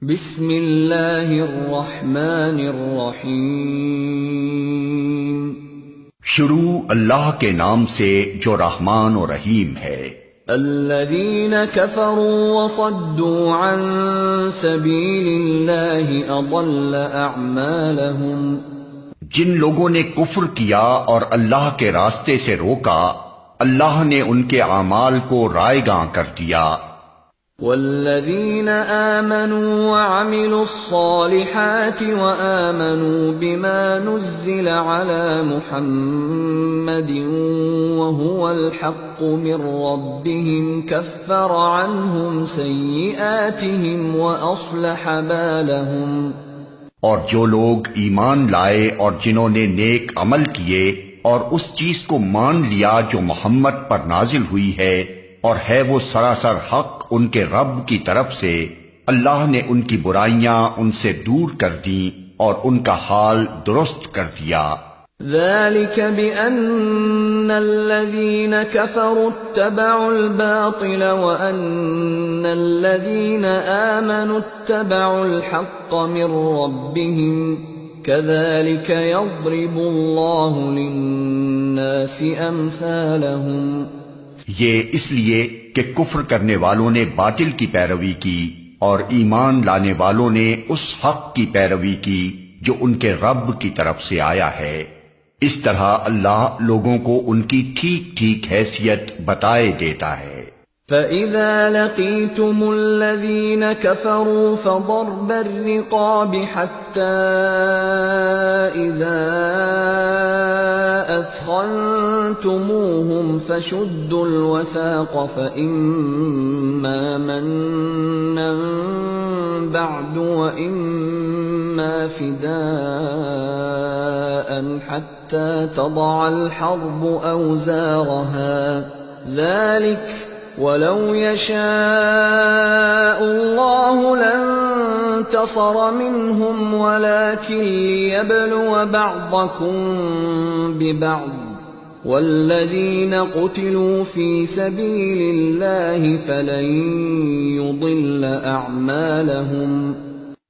بسم اللہ الرحمن الرحیم۔ شروع اللہ کے نام سے جو رحمان و رحیم ہے۔ الذین کفروا وصدوا عن سبیل اللہ اضل اعمالہم، جن لوگوں نے کفر کیا اور اللہ کے راستے سے روکا، اللہ نے ان کے اعمال کو رائیگاں کر دیا۔ والذین آمنوا وعملوا الصالحات وآمنوا بما نزل على محمد وهو الحق من ربهم كفر عنهم سیئاتهم وأصلح بالهم۔ اور جو لوگ ایمان لائے اور جنہوں نے نیک عمل کیے اور اس چیز کو مان لیا جو محمد پر نازل ہوئی ہے اور ہے وہ سراسر حق ان کے رب کی طرف سے، اللہ نے ان کی برائیاں ان سے دور کر دیں اور ان کا حال درست کر دیا۔ ذلك بأن الذين كفروا اتبعوا الباطل وأن الذين آمنوا اتبعوا الحق من ربهم كذلك يضرب الله للناس أمثالهم۔ یہ اس لیے کہ کفر کرنے والوں نے باطل کی پیروی کی اور ایمان لانے والوں نے اس حق کی پیروی کی جو ان کے رب کی طرف سے آیا ہے، اس طرح اللہ لوگوں کو ان کی ٹھیک ٹھیک حیثیت بتائے دیتا ہے۔ فَإِذَا لَقِيتُمُ الَّذِينَ كَفَرُوا فَضَرْبَ الرِّقَابِ حَتَّى إِذَا أَثْخَنْتُمُوهُمْ فَشُدُّوا الْوَثَاقَ فَإِمَّا مَنًّا بَعْدُ وَإِمَّا فِدَاءً حَتَّى تَضَعَ الْحَرْبُ أَوْزَارَهَا ذَلِكَ وَلَوْ يَشَاءُ اللَّهُ لَانتَصَرَ مِنْهُمْ وَلَكِنْ لِيَبْلُوَ بَعْضَكُمْ بِبَعْضٍ وَالَّذِينَ قُتِلُوا فِي سَبِيلِ اللَّهِ فَلَنْ يُضِلَّ أَعْمَالَهُمْ۔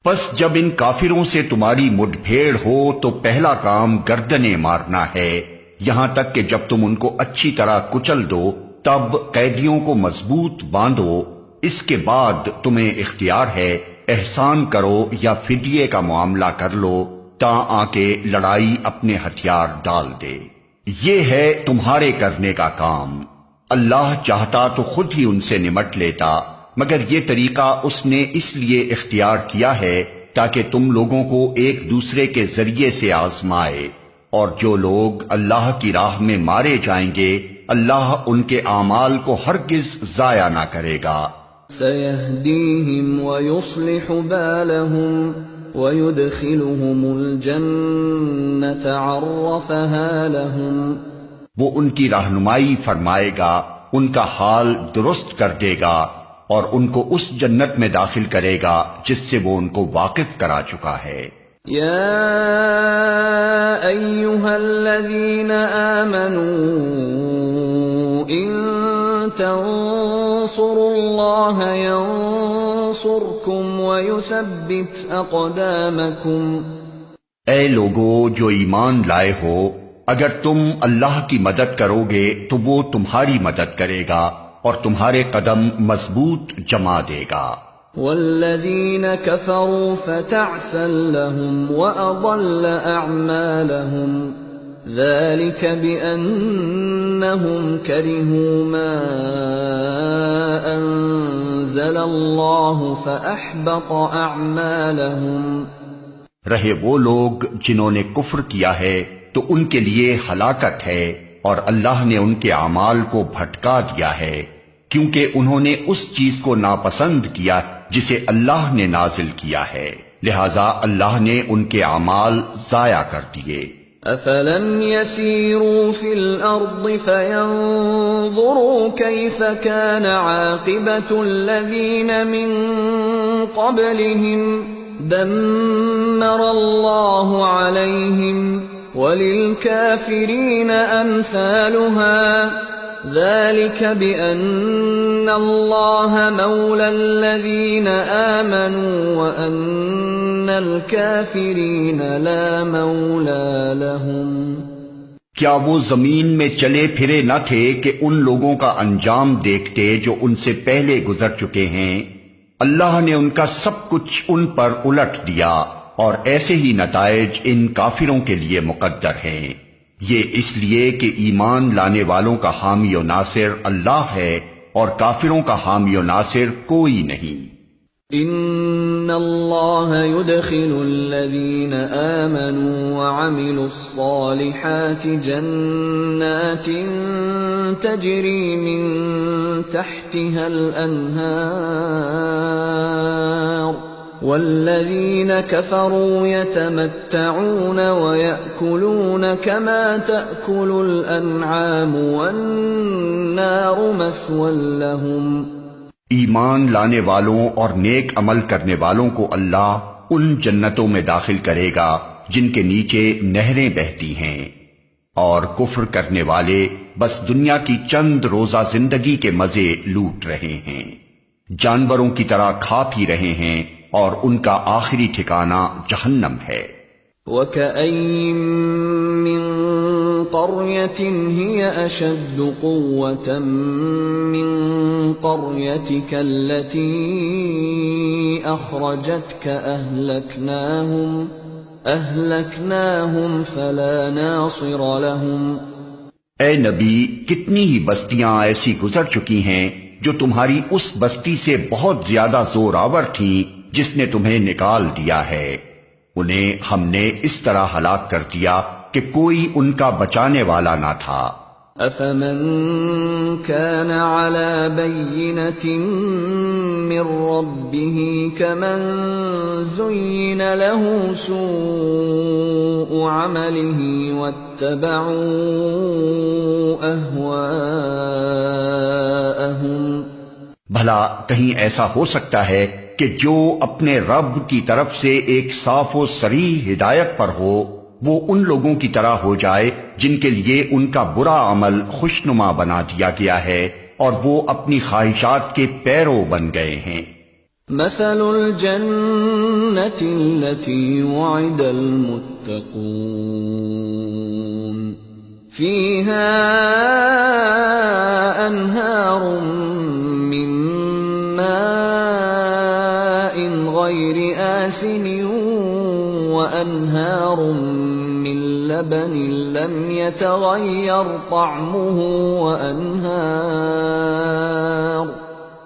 پس جب ان کافروں سے تمہاری مڈ پھیڑ ہو تو پہلا کام گردنیں مارنا ہے، یہاں تک کہ جب تم ان کو اچھی طرح کچل دو تب قیدیوں کو مضبوط باندھو، اس کے بعد تمہیں اختیار ہے احسان کرو یا فدیے کا معاملہ کر لو تا آکے لڑائی اپنے ہتھیار ڈال دے۔ یہ ہے تمہارے کرنے کا کام۔ اللہ چاہتا تو خود ہی ان سے نمٹ لیتا، مگر یہ طریقہ اس نے اس لیے اختیار کیا ہے تاکہ تم لوگوں کو ایک دوسرے کے ذریعے سے آزمائے، اور جو لوگ اللہ کی راہ میں مارے جائیں گے اللہ ان کے اعمال کو ہرگز ضائع نہ کرے گا۔ سَيَهْدِيهِمْ وَيُصْلِحُ بَالَهُمْ وَيُدْخِلُهُمُ الْجَنَّةَ عَرَّفَهَا لَهُمْ۔ وہ ان کی رہنمائی فرمائے گا، ان کا حال درست کر دے گا اور ان کو اس جنت میں داخل کرے گا جس سے وہ ان کو واقف کرا چکا ہے۔ یا ایہا الذین آمنوا ان تنصروا اللہ ینصرکم ویثبت اقدامکم۔ اے لوگو جو ایمان لائے ہو، اگر تم اللہ کی مدد کرو گے تو وہ تمہاری مدد کرے گا اور تمہارے قدم مضبوط جما دے گا۔ والذین کفروا فتعسا لهم وأضل أعمالهم ذلك بأنهم كرهوا ما أنزل الله فأحبط أعمالهم۔ رہے وہ لوگ جنہوں نے کفر کیا ہے تو ان کے لیے ہلاکت ہے، اور اللہ نے ان کے اعمال کو بھٹکا دیا ہے کیونکہ انہوں نے اس چیز کو ناپسند کیا جسے اللہ نے نازل کیا ہے، لہذا اللہ نے ان کے اعمال ضائع کر دیے۔ افلم يسيروا في الارض فينظروا كيف كان عاقبة الذين من قبلهم دمر الله عليهم وللكافرين امثالها ذلك بأن الله مولى الذين آمنوا وأن الكافرين لا مولى لهم۔ کیا وہ زمین میں چلے پھرے نہ تھے کہ ان لوگوں کا انجام دیکھتے جو ان سے پہلے گزر چکے ہیں؟ اللہ نے ان کا سب کچھ ان پر الٹ دیا، اور ایسے ہی نتائج ان کافروں کے لیے مقدر ہیں۔ یہ اس لیے کہ ایمان لانے والوں کا حامی و ناصر اللہ ہے، اور کافروں کا حامی و ناصر کوئی نہیں۔ ان اللہ يدخل الذین آمنوا وعملوا الصالحات جنات تجری من تحتها الانہار والذین کفروا یتمتعون ویأکلون کما تأکل الانعام والنار مثوی لهم۔ ایمان لانے والوں اور نیک عمل کرنے والوں کو اللہ ان جنتوں میں داخل کرے گا جن کے نیچے نہریں بہتی ہیں، اور کفر کرنے والے بس دنیا کی چند روزہ زندگی کے مزے لوٹ رہے ہیں، جانوروں کی طرح کھا پی رہے ہیں، اور ان کا آخری ٹھکانہ جہنم ہے۔ وَكَأَيٍّ مِّن قَرْيَةٍ هِيَ أَشَدُّ قُوَّةً مِّن قَرْيَتِكَ الَّتِي أَخْرَجَتْكَ أَهْلَكْنَاهُمْ فَلَا نَاصِرَ لَهُمْ۔ اے نبی، کتنی ہی بستیاں ایسی گزر چکی ہیں جو تمہاری اس بستی سے بہت زیادہ زور آور تھیں جس نے تمہیں نکال دیا ہے، انہیں ہم نے اس طرح ہلاک کر دیا کہ کوئی ان کا بچانے والا نہ تھا۔ أَفَمَن كَانَ عَلَى بَيِّنَةٍ مِّن رَّبِّهِ كَمَن زُيِّنَ لَهُ سُوءُ عَمَلِهِ وَاتَّبَعُوا أَهْوَاءَهُمْ۔ بھلا کہیں ایسا ہو سکتا ہے کہ جو اپنے رب کی طرف سے ایک صاف و صریح ہدایت پر ہو وہ ان لوگوں کی طرح ہو جائے جن کے لیے ان کا برا عمل خوشنما بنا دیا گیا ہے اور وہ اپنی خواہشات کے پیرو بن گئے ہیں۔ مثل الجنة التي وعد المتقون فيها أنهار من ماء غير آسن وأنهار من لبن لم يتغير طعمه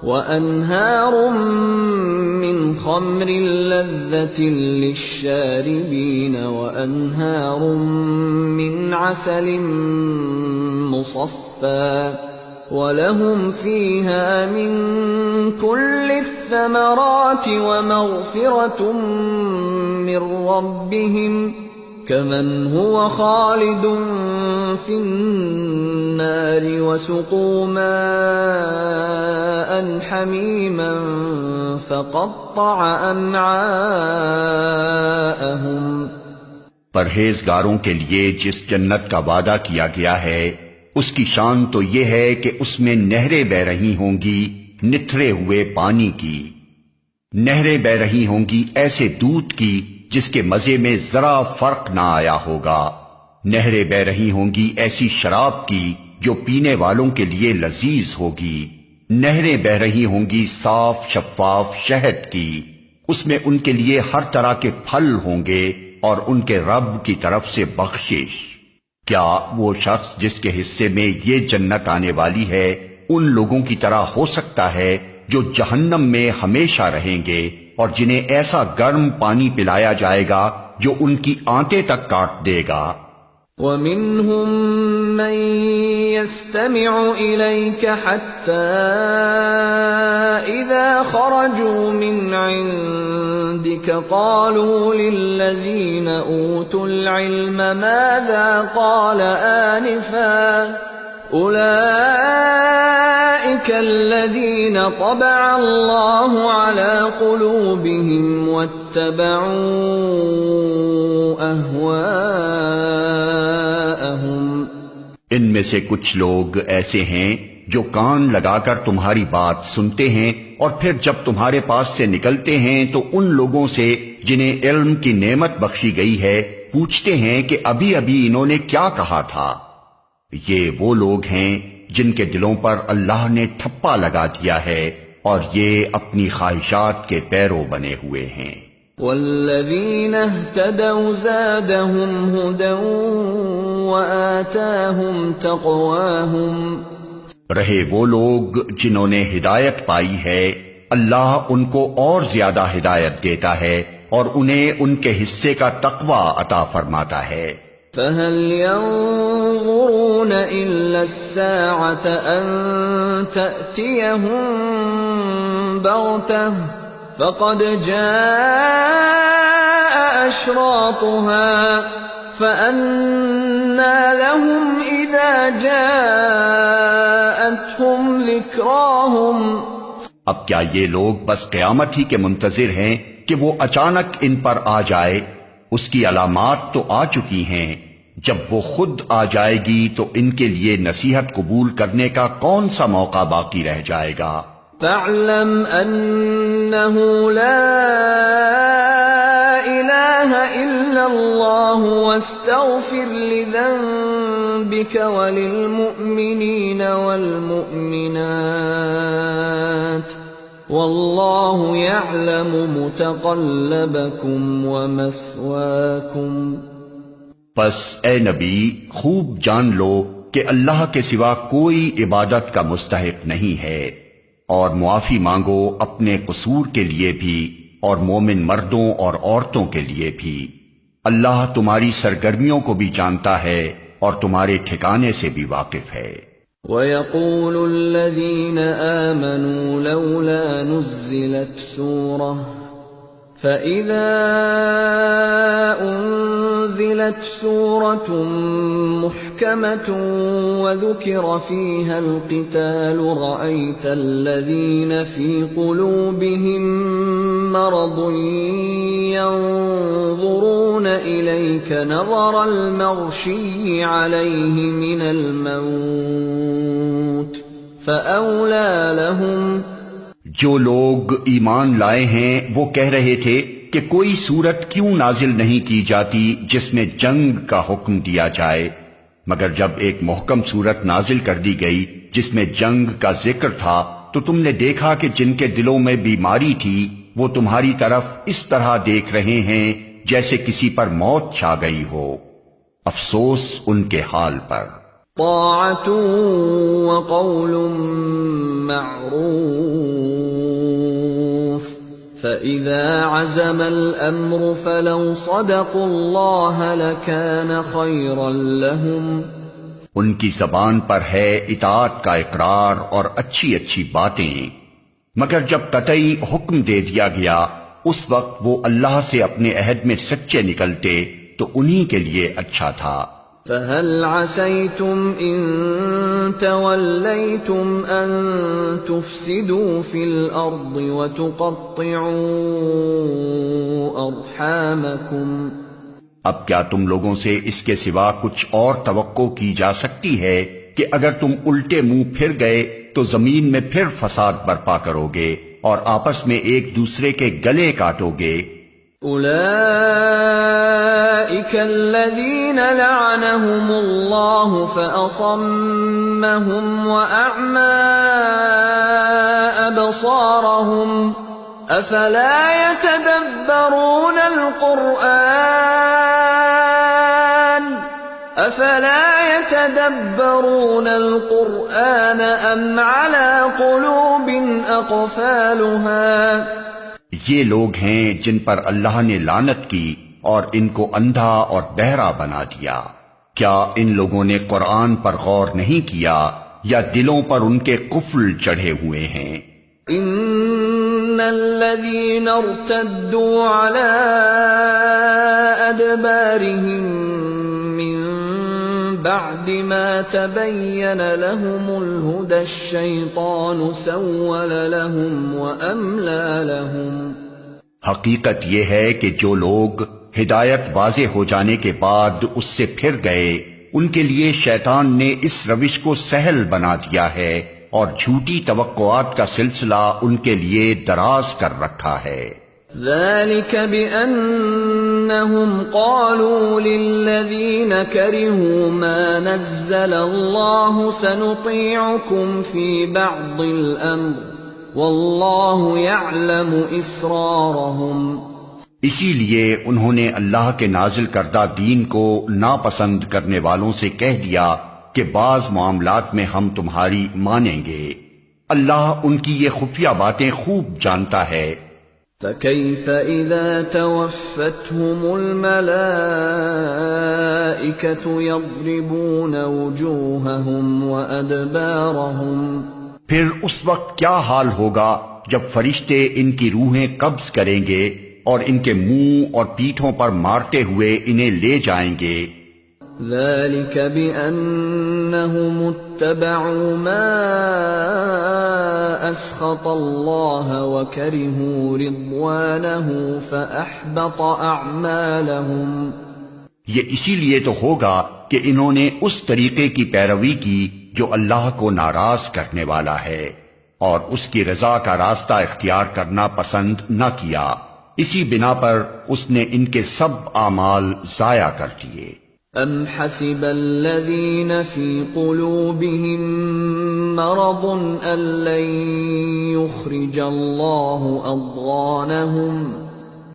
وأنهار من خمر لذة للشاربين وأنهار من عسل مصفى وَلَهُمْ فِيهَا مِن كُلِّ الثَّمَرَاتِ وَمَغْفِرَةٌ مِّن رَّبِّهِمْ كَمَنْ هُوَ خَالِدٌ فِي النَّارِ وَسُقُوا مَاءً حَمِيمًا فَقَطَّعَ أَمْعَاءَهُمْ۔ پرہیزگاروں کے لیے جس جنت کا وعدہ کیا گیا ہے اس کی شان تو یہ ہے کہ اس میں نہریں بہ رہی ہوں گی نتھرے ہوئے پانی کی، نہریں بہ رہی ہوں گی ایسے دودھ کی جس کے مزے میں ذرا فرق نہ آیا ہوگا، نہریں بہ رہی ہوں گی ایسی شراب کی جو پینے والوں کے لیے لذیذ ہوگی، نہریں بہ رہی ہوں گی صاف شفاف شہد کی، اس میں ان کے لیے ہر طرح کے پھل ہوں گے اور ان کے رب کی طرف سے بخشش۔ کیا وہ شخص جس کے حصے میں یہ جنت آنے والی ہے ان لوگوں کی طرح ہو سکتا ہے جو جہنم میں ہمیشہ رہیں گے اور جنہیں ایسا گرم پانی پلایا جائے گا جو ان کی آنتیں تک کاٹ دے گا؟ وَمِنْهُمْ مَنْ يَسْتَمِعُ إِلَيْكَ حَتَّى إِذَا خَرَجُوا مِنْ عِنْدِكَ قَالُوا لِلَّذِينَ أُوتُوا الْعِلْمَ مَاذَا قَالَ آنِفًا أُولَئِكَ الَّذِينَ طَبَعَ اللَّهُ عَلَى قُلُوبِهِمْ وَاتَّبَعُوا أَهْوَاءَهُمْ۔ ان میں سے کچھ لوگ ایسے ہیں جو کان لگا کر تمہاری بات سنتے ہیں اور پھر جب تمہارے پاس سے نکلتے ہیں تو ان لوگوں سے جنہیں علم کی نعمت بخشی گئی ہے پوچھتے ہیں کہ ابھی ابھی انہوں نے کیا کہا تھا۔ یہ وہ لوگ ہیں جن کے دلوں پر اللہ نے ٹھپا لگا دیا ہے اور یہ اپنی خواہشات کے پیرو بنے ہوئے ہیں۔ والذین اہتدوا زادهم ہدی وآتاهم تقواهم، رہے وہ لوگ جنہوں نے ہدایت پائی ہے، اللہ ان کو اور زیادہ ہدایت دیتا ہے اور انہیں ان کے حصے کا تقوی عطا فرماتا ہے۔ فَهَلْ يَنظُرُونَ إِلَّا السَّاعَةَ أَن تَأْتِيَهُم بَغْتَةً فَقَدْ جَاءَ أَشْرَاطُهَا فَأَنَّىٰ لَهُمْ إِذَا جَاءَتْهُمْ ذِكْرَاهُمْ۔ اب کیا یہ لوگ بس قیامت ہی کے منتظر ہیں کہ وہ اچانک ان پر آ جائے؟ اس کی علامات تو آ چکی ہیں، جب وہ خود آ جائے گی تو ان کے لیے نصیحت قبول کرنے کا کون سا موقع باقی رہ جائے گا؟ فَاعْلَمْ أَنَّهُ لَا إِلَٰهَ إِلَّا اللَّهُ وَاسْتَغْفِرْ لِذَنبِكَ وَلِلْمُؤْمِنِينَ وَالْمُؤْمِنَاتِ وَاللَّهُ يَعْلَمُ مُتَقَلَّبَكُمْ وَمَثْوَاكُمْ۔ پس اے نبی خوب جان لو کہ اللہ کے سوا کوئی عبادت کا مستحق نہیں ہے، اور معافی مانگو اپنے قصور کے لیے بھی اور مومن مردوں اور عورتوں کے لیے بھی۔ اللہ تمہاری سرگرمیوں کو بھی جانتا ہے اور تمہارے ٹھکانے سے بھی واقف ہے۔ وَيَقُولُ الَّذِينَ آمَنُوا لَوْلَا نُزِّلَتْ سُورَةٌ فَإِذَا أُنزِلَتْ سُورَةٌ مُحْكَمَةٌ وَذُكِرَ فِيهَا الْقِتَالُ رَأَيْتَ الَّذِينَ فِي قُلُوبِهِم مَّرَضٌ يَنظُرُونَ إِلَيْكَ نَظَرَ الْمَغْشِيِّ عَلَيْهِ مِنَ الْمَوْتِ فَأَوْلَىٰ لَهُمْ۔ جو لوگ ایمان لائے ہیں وہ کہہ رہے تھے کہ کوئی صورت کیوں نازل نہیں کی جاتی جس میں جنگ کا حکم دیا جائے، مگر جب ایک محکم صورت نازل کر دی گئی جس میں جنگ کا ذکر تھا تو تم نے دیکھا کہ جن کے دلوں میں بیماری تھی وہ تمہاری طرف اس طرح دیکھ رہے ہیں جیسے کسی پر موت چھا گئی ہو۔ افسوس ان کے حال پر۔ طاعة وقول معروف فإذا عزم الأمر فلو صدقوا الله لكان خيرا لهم۔ ان کی زبان پر ہے اطاعت کا اقرار اور اچھی اچھی باتیں، مگر جب قطعی حکم دے دیا گیا اس وقت وہ اللہ سے اپنے عہد میں سچے نکلتے تو انہی کے لیے اچھا تھا۔ فَهَلْ عَسَيْتُمْ إِن تَوَلَّيْتُمْ أَن تُفْسِدُوا فِي الْأَرْضِ وَتُقَطِّعُوا أَرْحَامَكُمْ۔ اب کیا تم لوگوں سے اس کے سوا کچھ اور توقع کی جا سکتی ہے کہ اگر تم الٹے منہ پھر گئے تو زمین میں پھر فساد برپا کرو گے اور آپس میں ایک دوسرے کے گلے کاٹو گے؟ أولئك الذين لعنهم الله فأصمهم وأعمى أبصارهم أفلا يتدبرون القرآن أم على قلوب أقفالها۔ یہ لوگ ہیں جن پر اللہ نے لعنت کی اور ان کو اندھا اور بہرا بنا دیا۔ کیا ان لوگوں نے قرآن پر غور نہیں کیا یا دلوں پر ان کے قفل چڑھے ہوئے ہیں؟ ان الذين ارتدوا على ادبارهم من بعد ما تبين لهم الهدى الشيطان سول لهم واملى لهم۔ حقیقت یہ ہے کہ جو لوگ ہدایت واضح ہو جانے کے بعد اس سے پھر گئے ان کے لیے شیطان نے اس روش کو سہل بنا دیا ہے اور جھوٹی توقعات کا سلسلہ ان کے لیے دراز کر رکھا ہے۔ ذلك بأنهم قالوا للذين كرهوا ما نزل الله سنطيعكم في بعض الأمر والله يعلم إسرارهم۔ اسی لیے انہوں نے اللہ کے نازل کردہ دین کو ناپسند کرنے والوں سے کہہ دیا کہ بعض معاملات میں ہم تمہاری مانیں گے، اللہ ان کی یہ خفیہ باتیں خوب جانتا ہے۔ فَكَيْفَ إِذَا تَوَفَّتْهُمُ الْمَلَائِكَةُ يَضْرِبُونَ وُجُوهَهُمْ وَأَدْبَارَهُمْ، پھر اس وقت کیا حال ہوگا جب فرشتے ان کی روحیں قبض کریں گے اور ان کے منہ اور پیٹھوں پر مارتے ہوئے انہیں لے جائیں گے۔ ذَلِكَ بِأَنَّهُمُ اتَّبَعُوا مَا أَسْخَطَ اللَّهَ وَكَرِهُوا رِضْوَانَهُ فَأَحْبَطَ أَعْمَالَهُمْ، یہ اسی لیے تو ہوگا کہ انہوں نے اس طریقے کی پیروی کی جو اللہ کو ناراض کرنے والا ہے اور اس کی رضا کا راستہ اختیار کرنا پسند نہ کیا، اسی بنا پر اس نے ان کے سب اعمال ضائع کر دیے۔ ام حسب الذین فی قلوبهم مرض ان لن یخرج اللہ اضغانهم،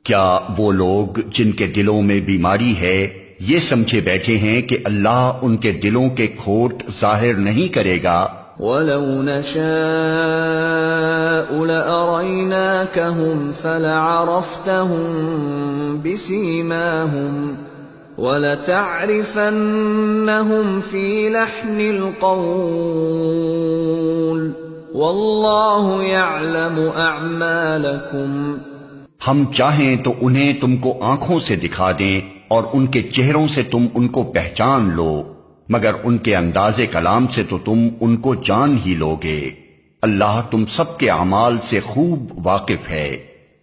کیا وہ لوگ جن کے دلوں میں بیماری ہے یہ سمجھے بیٹھے ہیں کہ اللہ ان کے دلوں کے کھوٹ ظاہر نہیں کرے گا؟ وَلَوْ نَشَاءُ لَأَرَيْنَاكَهُمْ فَلَعَرَفْتَهُمْ بِسِيمَاهُمْ وَلَتَعْرِفَنَّهُمْ فِي لَحْنِ الْقَوْلِ وَاللَّهُ يَعْلَمُ أَعْمَالَكُمْ۔ ہم چاہیں تو انہیں تم کو آنکھوں سے دکھا دیں اور ان کے چہروں سے تم ان کو پہچان لو، مگر ان کے انداز کلام سے تو تم ان کو جان ہی لوگے، اللہ تم سب کے اعمال سے خوب واقف ہے۔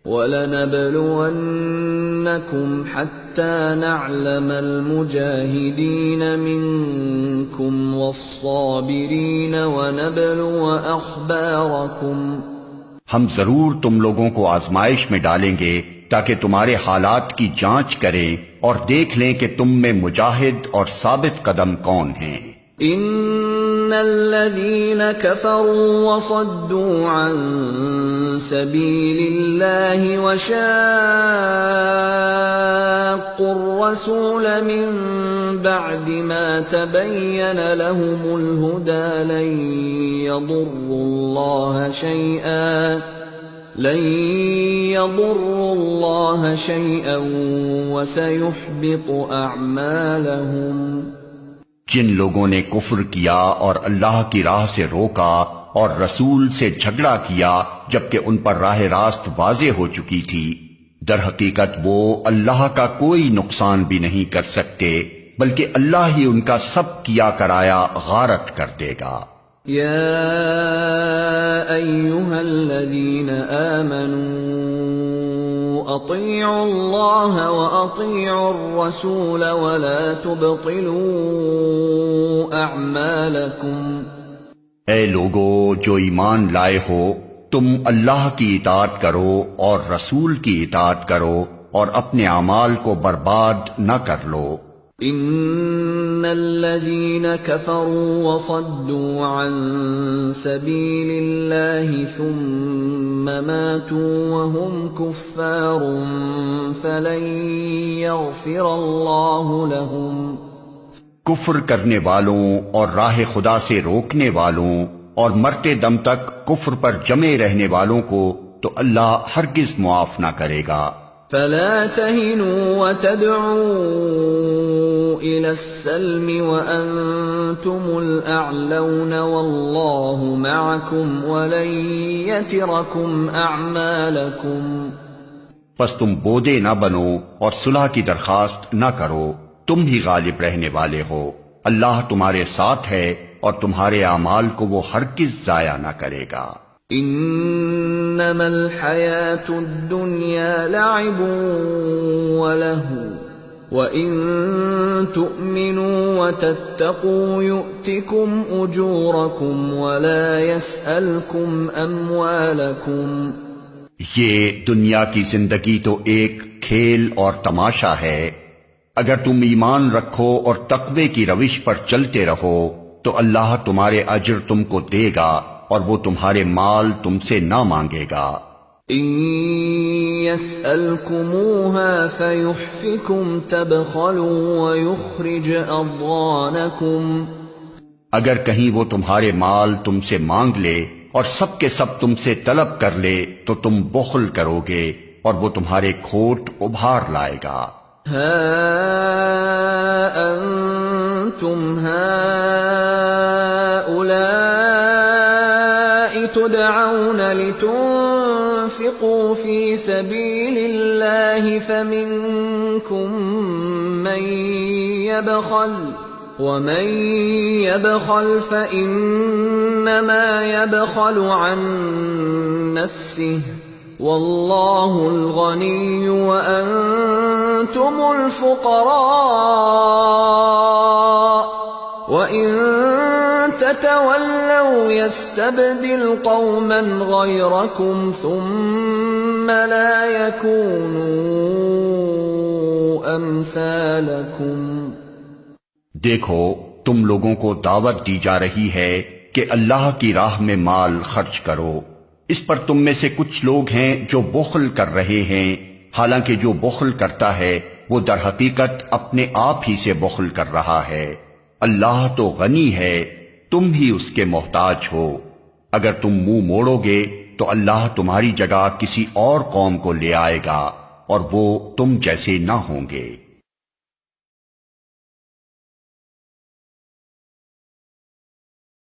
وَلَنَبْلُوَنَّكُمْ حَتَّى نَعْلَمَ الْمُجَاهِدِينَ مِنكُمْ وَالصَّابِرِينَ وَنَبْلُوَ أَخْبَارَكُمْ، ہم ضرور تم لوگوں کو آزمائش میں ڈالیں گے تاکہ تمہارے حالات کی جانچ کریں اور دیکھ لیں کہ تم میں مجاہد اور ثابت قدم کون ہیں۔ ان الذين كفروا وصدوا عن سبيل الله وشاقوا الرسول من بعد ما تبين لهم الهدى لن يضروا الله شيئا وسيحبط اعمالهم۔ جن لوگوں نے کفر کیا اور اللہ کی راہ سے روکا اور رسول سے جھگڑا کیا جبکہ ان پر راہ راست واضح ہو چکی تھی، در حقیقت وہ اللہ کا کوئی نقصان بھی نہیں کر سکتے بلکہ اللہ ہی ان کا سب کیا کرایا غارت کر دے گا۔ یا ایھا الذین آمنوا اطیعوا اللہ واطیعوا الرسول ولا تبطلوا اعمالکم۔ اے لوگو جو ایمان لائے ہو، تم اللہ کی اطاعت کرو اور رسول کی اطاعت کرو اور اپنے اعمال کو برباد نہ کر لو۔ ان الذين كفروا وصدوا عن سبيل الله ثم ماتوا وهم كفار فلن يغفر الله لهم۔ کفر کرنے والوں اور راہ خدا سے روکنے والوں اور مرتے دم تک کفر پر جمے رہنے والوں کو تو اللہ ہرگز معاف نہ کرے گا۔ فلا تهنوا وتدعوا إلى السلم وأنتم الأعلون والله معكم ولن يتركم أعمالكم۔ پس تم بودے نہ بنو اور صلح کی درخواست نہ کرو، تم ہی غالب رہنے والے ہو، اللہ تمہارے ساتھ ہے اور تمہارے اعمال کو وہ ہرگز ضائع نہ کرے گا۔ انما الحیاة الدنیا لعب ولہو وَإِن تُؤْمِنُوا وَتَتَّقُوا يُؤْتِكُمْ أُجُورَكُمْ وَلَا يَسْأَلْكُمْ أَمْوَالَكُمْ۔ یہ دنیا کی زندگی تو ایک کھیل اور تماشا ہے، اگر تم ایمان رکھو اور تقوی کی روش پر چلتے رہو تو اللہ تمہارے اجر تم کو دے گا اور وہ تمہارے مال تم سے نہ مانگے گا۔ إِن يَسْأَلْكُمُوهَا فَيُحْفِكُمْ تَبْخَلُوا وَيُخْرِجْ أَضْغَانَكُمْ۔ اگر کہیں وہ تمہارے مال تم سے مانگ لے اور سب کے سب تم سے طلب کر لے تو تم بخل کرو گے اور وہ تمہارے کھوٹ ابھار لائے گا۔ ہَا أَنْتُمْ هَؤُلَاءِ تُدْعَوْنَ لِتُنْفِقُوا فِي سَبِيلِ اللَّهِ فَمِنْكُمْ مَنْ يَبْخَلُ وَمَنْ يَبْخَلْ فَإِنَّمَا يَبْخَلُ عَنْ نَفْسِهِ وَاللَّهُ الْغَنِيُّ وَأَنْتُمُ الْفُقَرَاءُ وَإِن تَتَوَلَّوْا يَسْتَبْدِلْ قَوْمًا غَيْرَكُمْ ثُمَّ لَا يَكُونُوا أَمْثَالَكُمْ۔ دیکھو تم لوگوں کو دعوت دی جا رہی ہے کہ اللہ کی راہ میں مال خرچ کرو، اس پر تم میں سے کچھ لوگ ہیں جو بخل کر رہے ہیں، حالانکہ جو بخل کرتا ہے وہ در حقیقت اپنے آپ ہی سے بخل کر رہا ہے۔ اللہ تو غنی ہے، تم ہی اس کے محتاج ہو۔ اگر تم منہ موڑو گے تو اللہ تمہاری جگہ کسی اور قوم کو لے آئے گا اور وہ تم جیسے نہ ہوں گے۔